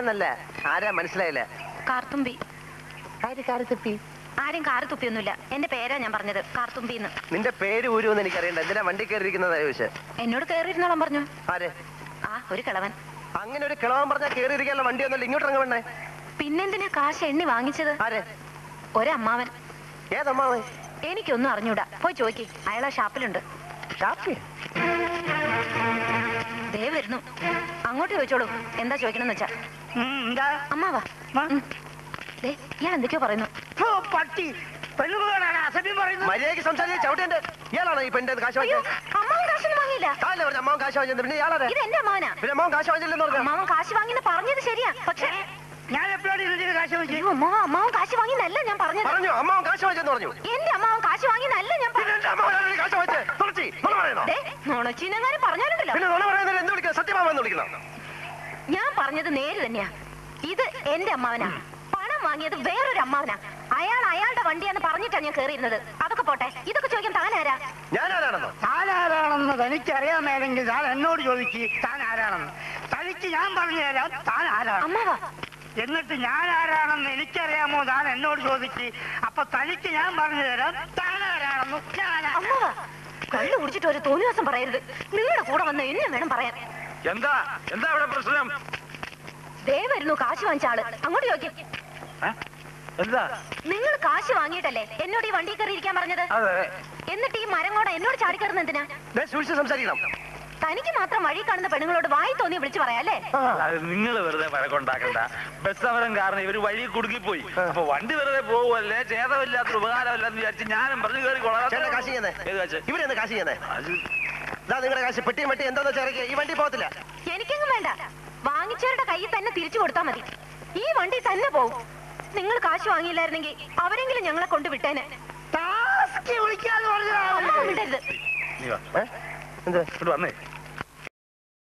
ആരാന്നല്ല, ആരാ മനസ്സിലായില്ല. കാർത്തുമ്പി. കാർത്തുപ്പി? ആരും കാറ് തുപ്പിയൊന്നുമില്ല. എന്റെ പേരാ ഞാൻ പറഞ്ഞത്, കാർത്തുമ്പിന്ന്. നിന്റെ പേര് ഊരുമെന്ന് എനിക്കറിയണ്ട. എന്തിനാ വണ്ടി കയറിയിരിക്കുന്നത് ചോദിച്ചേ? എന്നോട് കയറിയിരുന്നോളം പറഞ്ഞു. ആരെ? ആ ഒരു കിളവൻ. അങ്ങനെ ഒരു കിളവൻ പറഞ്ഞാൽ കയറിയിരിക്കാനുള്ള വണ്ടി ഒന്നുമില്ല. ഇങ്ങോട്ട് ഇറങ്ങ വേണ്ടേ? പിന്നെന്തിനാ കാശ് എണ്ണി വാങ്ങിച്ചത്? ആരെ? ഒരമ്മാവൻ. ഏതമ്മാവൻ? എനിക്കൊന്നും അറിഞ്ഞൂടാ. പോയി ചോദിക്ക്, അയാളാ ഷാപ്പിലുണ്ട്. ഷാപ്പിൽ? ദേ വരുന്നു. അങ്ങോട്ട് ചോദിച്ചോളൂ, എന്താ ചോദിക്കണമെന്ന് വെച്ചാ. അമ്മാവാ, ഇയാൾ എന്തൊക്കെയോ പറയുന്നു. മര്യാദയ്ക്ക് സംസാരിച്ച് ചവിട്ടേണ്ട. ഇയാളാണോ ഈ പെണ്ണിന്റെ കാശ് വാങ്ങിയത്? അമ്മാവൻ കാശൊന്നും വാങ്ങിയില്ല. അമ്മാവൻ കാശ് വാങ്ങിയത്. പിന്നെ ഇയാളാണ്? ഇത് എന്റെ അമ്മാവനാ. പിന്നെ അമ്മാവൻ കാശ് വാങ്ങിച്ചില്ലെന്ന് പറഞ്ഞു. അമ്മാവൻ കാശ് വാങ്ങിന്ന് പറഞ്ഞത് ശരിയാ, പക്ഷേ ഞാൻ എപ്പോഴാണ് കാശ് വാങ്ങിച്ചത്? അമ്മാവൻ കാശ് വാങ്ങിന്നല്ല ഞാൻ പറഞ്ഞത്. പറഞ്ഞു അമ്മാവൻ കാശ് വാങ്ങിച്ചെന്ന് പറഞ്ഞു. എന്റെ അമ്മാവൻ കാശ് വാങ്ങിന്നല്ല ഞാൻ നുണച്ചിനെങ്ങാനും പറഞ്ഞാലുണ്ടല്ലോ. ഞാൻ പറഞ്ഞത് നേര് തന്നെയാ. ഇത് എന്റെ അമ്മാവനാ. പണം വാങ്ങിയത് വേറൊരു അമ്മാവനാ. അയാളുടെ വണ്ടിയാന്ന് പറഞ്ഞിട്ടാ ഞാൻ കേറിയിരുന്നത്. അതൊക്കെ പോട്ടെ, ഇതൊക്കെ ചോദിക്കാൻ താനാരാ? താനാരാണെന്ന് തനിക്കറിയാമേലെങ്കിൽ താൻ എന്നോട് ചോദിക്ക് താൻ ആരാണെന്ന്. തനിക്ക് ഞാൻ പറഞ്ഞു തരാം താൻ ആരാണ്. അമ്മാവാ, എന്നിട്ട് ഞാൻ ആരാണെന്ന് എനിക്കറിയാമോ താൻ എന്നോട് ചോദിക്ക്. അപ്പൊ തനിക്ക് ഞാൻ പറഞ്ഞു തരാം താൻ ആരാണെന്ന്. അമ്മാവാ, കള്ളു കുടിച്ചിട്ട് ഒരു തോന്നിവാസം പറയരുത്. നിങ്ങളുടെ കൂടെ വന്ന് എന്നെ വേണം പറയാൻ. എന്താ എന്താ ഇവിടെ പ്രശ്നം? ദേ വരുന്നു കാശ് വാങ്ങിച്ച ആള്. അങ്ങോട്ട് ചോദിക്കും. എന്താ? നിങ്ങൾ കാശ് വാങ്ങിയിട്ടല്ലേ എന്നോട് ഈ വണ്ടി കയറി ഇരിക്കാൻ പറഞ്ഞത്? എന്നിട്ട് ഈ മരം കൂടെ എന്നോട് ചാടിക്കയറുന്ന എന്തിനാ? സംസാരിക്കണം. തനിക്ക് മാത്രം വഴി കാണുന്ന പെണ്ണുങ്ങളോട് വായി തോന്നി വിളിച്ചു പറയാല്ലേ? നിങ്ങൾ വെറുതെ വഴക്കുണ്ടാക്കണ്ട. ബസ് സമരം കാരണം ഇവര് വഴി കുടുങ്ങിപ്പോയി. അപ്പൊ വണ്ടി വെറുതെ പോവല്ലേ, ചേതമില്ലാത്ത ഉപകാരമില്ലെന്ന് വിചാരിച്ച് ഞാനും പറഞ്ഞു കയറി നിങ്ങളുടെ കാശ് പെട്ടിയും പെട്ടി എന്താന്ന് വെച്ചാൽ ഈ വണ്ടി പോകത്തില്ല. എനിക്കെങ്ങും വേണ്ട. വാങ്ങിച്ചവരുടെ കയ്യിൽ തന്നെ തിരിച്ചു കൊടുത്താൽ മതി. ഈ വണ്ടി തന്നെ പോകും. നിങ്ങൾ കാശ് വാങ്ങിയില്ലായിരുന്നെങ്കിൽ അവരെങ്കിലും ഞങ്ങളെ കൊണ്ടുവിട്ടേനെ. വിളിക്കാന്ന് പറഞ്ഞു വന്നേ.